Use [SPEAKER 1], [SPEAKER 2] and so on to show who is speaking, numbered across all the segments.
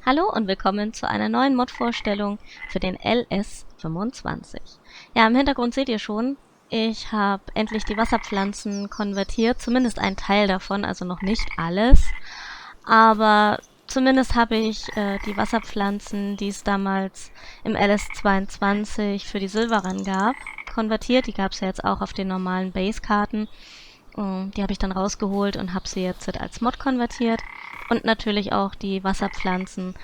[SPEAKER 1] Hallo und willkommen zu einer neuen Mod-Vorstellung für den LS25. Ja, im Hintergrund seht ihr schon, ich habe endlich die Wasserpflanzen konvertiert, zumindest ein Teil davon, also noch nicht alles. Aber zumindest habe ich die Wasserpflanzen, die es damals im LS22 für die Silberrun gab, konvertiert. Die gab es ja jetzt auch auf den normalen Base-Karten. Die habe ich dann rausgeholt und habe sie jetzt als Mod konvertiert. Und natürlich auch die Wasserpflanzen,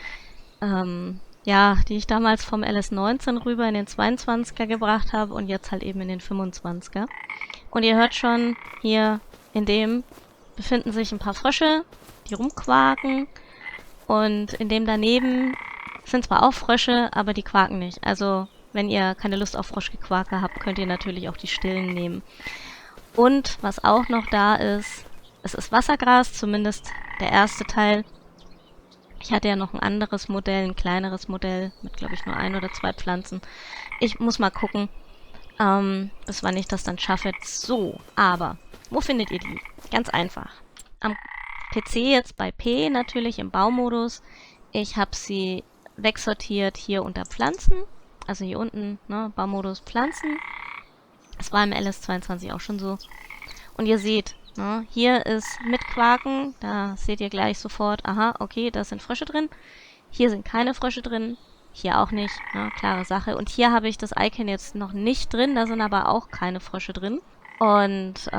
[SPEAKER 1] ja, die ich damals vom LS19 rüber in den 22er gebracht habe und jetzt halt eben in den 25er. Und ihr hört schon, hier in dem befinden sich ein paar Frösche, die rumquaken. Und in dem daneben sind zwar auch Frösche, aber die quaken nicht. Also, wenn ihr keine Lust auf Froschgequake habt, könnt ihr natürlich auch die Stillen nehmen. Und was auch noch da ist, es ist Wassergras, zumindest der erste Teil. Ich hatte ja noch ein anderes Modell, ein kleineres Modell mit, glaube ich, nur ein oder zwei Pflanzen. Ich muss mal gucken, bis wann ich das dann schaffe. So, aber wo findet ihr die? Ganz einfach. Am PC jetzt bei P natürlich im Baumodus. Ich habe sie wegsortiert hier unter Pflanzen. Also hier unten, ne, Baumodus Pflanzen. Das war im LS22 auch schon so. Und ihr seht, ne, hier ist mit Quaken, da seht ihr gleich sofort, aha, okay, da sind Frösche drin. Hier sind keine Frösche drin, hier auch nicht, ne, klare Sache. Und hier habe ich das Icon jetzt noch nicht drin, da sind aber auch keine Frösche drin. Und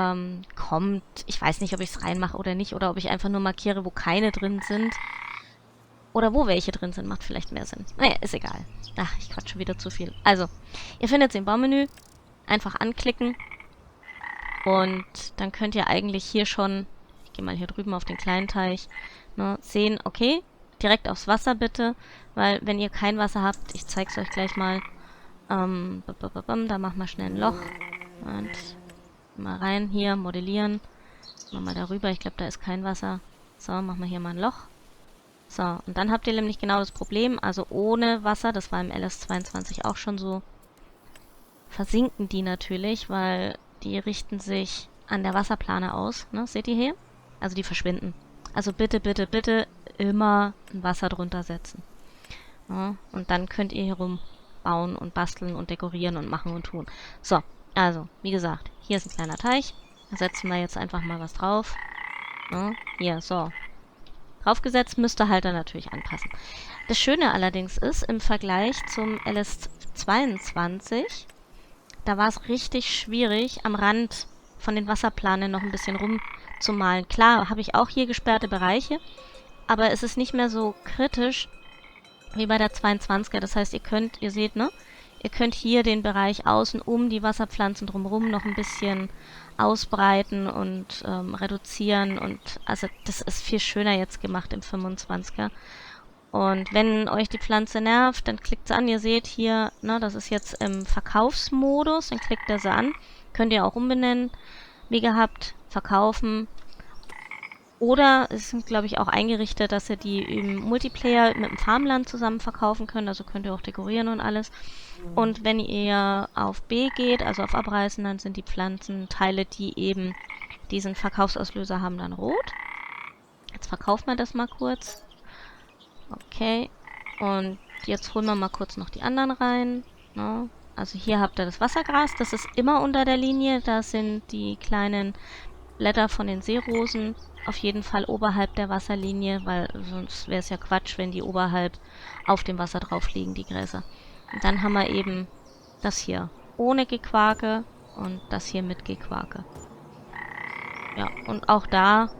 [SPEAKER 1] kommt, ich weiß nicht, ob ich es reinmache oder nicht, oder ob ich einfach nur markiere, wo keine drin sind. Oder wo welche drin sind, macht vielleicht mehr Sinn. Naja, ist egal. Ach, ich quatsche wieder zu viel. Also, ihr findet sie im Baumenü. Einfach anklicken. Und dann könnt ihr eigentlich hier schon, ich gehe mal hier drüben auf den kleinen Teich, ne, sehen, okay, direkt aufs Wasser bitte, weil wenn ihr kein Wasser habt, ich zeige es euch gleich mal, da machen wir schnell ein Loch und mal rein, hier, modellieren, machen wir mal darüber, ich glaube, da ist kein Wasser. So, machen wir hier mal ein Loch. So, und dann habt ihr nämlich genau das Problem, also ohne Wasser, das war im LS22 auch schon so, versinken die natürlich, weil die richten sich an der Wasserplane aus. Ne? Seht ihr hier? Also die verschwinden. Also bitte, bitte, bitte immer ein Wasser drunter setzen. Ja? Und dann könnt ihr hier rumbauen und basteln und dekorieren und machen und tun. So, also, wie gesagt, hier ist ein kleiner Teich. Da setzen wir jetzt einfach mal was drauf. Ja? Hier, so. Draufgesetzt, müsst ihr halt dann natürlich anpassen. Das Schöne allerdings ist, im Vergleich zum LS22, da war es richtig schwierig, am Rand von den Wasserplanen noch ein bisschen rumzumalen. Klar, habe ich auch hier gesperrte Bereiche, aber es ist nicht mehr so kritisch wie bei der 22er. Das heißt, ihr seht, ne? Ihr könnt hier den Bereich außen um die Wasserpflanzen drumherum noch ein bisschen ausbreiten und reduzieren. Und also das ist viel schöner jetzt gemacht im 25er. Und wenn euch die Pflanze nervt, dann klickt sie an. Ihr seht hier, ne, das ist jetzt im Verkaufsmodus. Dann klickt ihr sie an. Könnt ihr auch umbenennen. Wie gehabt, verkaufen. Oder es ist, glaube ich, auch eingerichtet, dass ihr die im Multiplayer mit dem Farmland zusammen verkaufen könnt. Also könnt ihr auch dekorieren und alles. Und wenn ihr auf B geht, also auf Abreißen, dann sind die Pflanzenteile, die eben diesen Verkaufsauslöser haben, dann rot. Jetzt verkauft man das mal kurz. Okay. Und jetzt holen wir mal kurz noch die anderen rein. Ne? Also hier habt ihr das Wassergras. Das ist immer unter der Linie. Da sind die kleinen Blätter von den Seerosen auf jeden Fall oberhalb der Wasserlinie, weil sonst wäre es ja Quatsch, wenn die oberhalb auf dem Wasser drauf liegen, die Gräser. Und dann haben wir eben das hier ohne Gequake und das hier mit Gequake. Ja, und auch da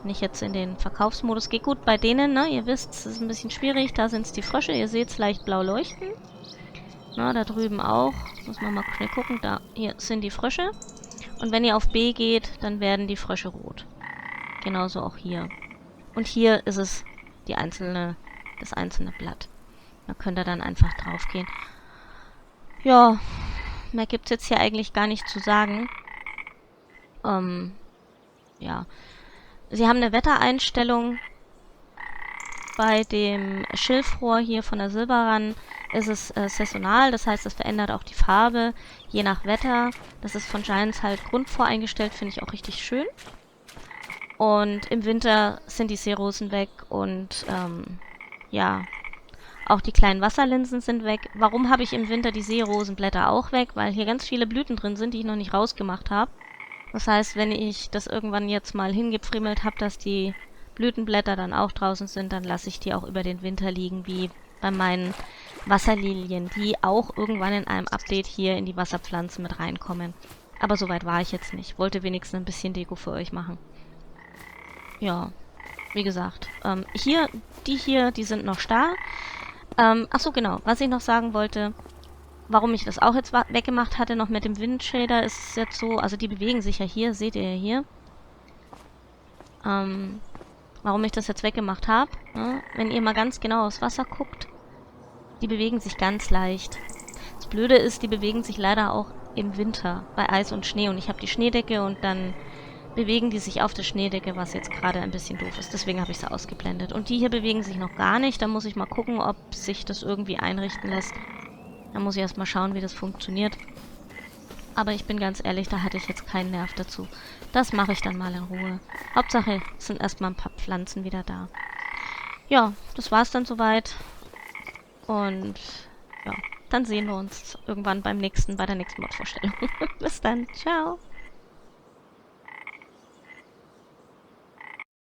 [SPEAKER 1] nicht jetzt in den Verkaufsmodus. Geht gut bei denen, ne? Ihr wisst, es ist ein bisschen schwierig. Da sind es die Frösche. Ihr seht es leicht blau leuchten. Na, da drüben auch. Muss man mal schnell gucken. Da, hier sind die Frösche. Und wenn ihr auf B geht, dann werden die Frösche rot. Genauso auch hier. Und hier ist es das einzelne Blatt. Da könnt ihr dann einfach drauf gehen. Ja, mehr gibt es jetzt hier eigentlich gar nicht zu sagen. Ja. Sie haben eine Wettereinstellung. Bei dem Schilfrohr hier von der Silberrun ist es saisonal, das heißt, es verändert auch die Farbe, je nach Wetter. Das ist von Giants halt grundvoreingestellt, finde ich auch richtig schön. Und im Winter sind die Seerosen weg und ja, auch die kleinen Wasserlinsen sind weg. Warum habe ich im Winter die Seerosenblätter auch weg? Weil hier ganz viele Blüten drin sind, die ich noch nicht rausgemacht habe. Das heißt, wenn ich das irgendwann jetzt mal hingepfriemelt habe, dass die Blütenblätter dann auch draußen sind, dann lasse ich die auch über den Winter liegen, wie bei meinen Wasserlilien, die auch irgendwann in einem Update hier in die Wasserpflanzen mit reinkommen. Aber soweit war ich jetzt nicht. Wollte wenigstens ein bisschen Deko für euch machen. Ja, wie gesagt, hier, die sind noch starr. Ach so, genau, was ich noch sagen wollte, warum ich das auch jetzt weggemacht hatte, noch mit dem Windshader, ist es jetzt so, also die bewegen sich ja hier, seht ihr ja hier. Warum ich das jetzt weggemacht habe, ne? Wenn ihr mal ganz genau aufs Wasser guckt, die bewegen sich ganz leicht. Das Blöde ist, die bewegen sich leider auch im Winter bei Eis und Schnee und ich habe die Schneedecke und dann bewegen die sich auf der Schneedecke, was jetzt gerade ein bisschen doof ist. Deswegen habe ich sie ausgeblendet. Und die hier bewegen sich noch gar nicht. Da muss ich mal gucken, ob sich das irgendwie einrichten lässt. Da muss ich erst mal schauen, wie das funktioniert. Aber ich bin ganz ehrlich, da hatte ich jetzt keinen Nerv dazu. Das mache ich dann mal in Ruhe. Hauptsache, es sind erstmal ein paar Pflanzen wieder da. Ja, das war's dann soweit. Und ja, dann sehen wir uns irgendwann bei der nächsten Mod-Vorstellung. Bis dann. Ciao.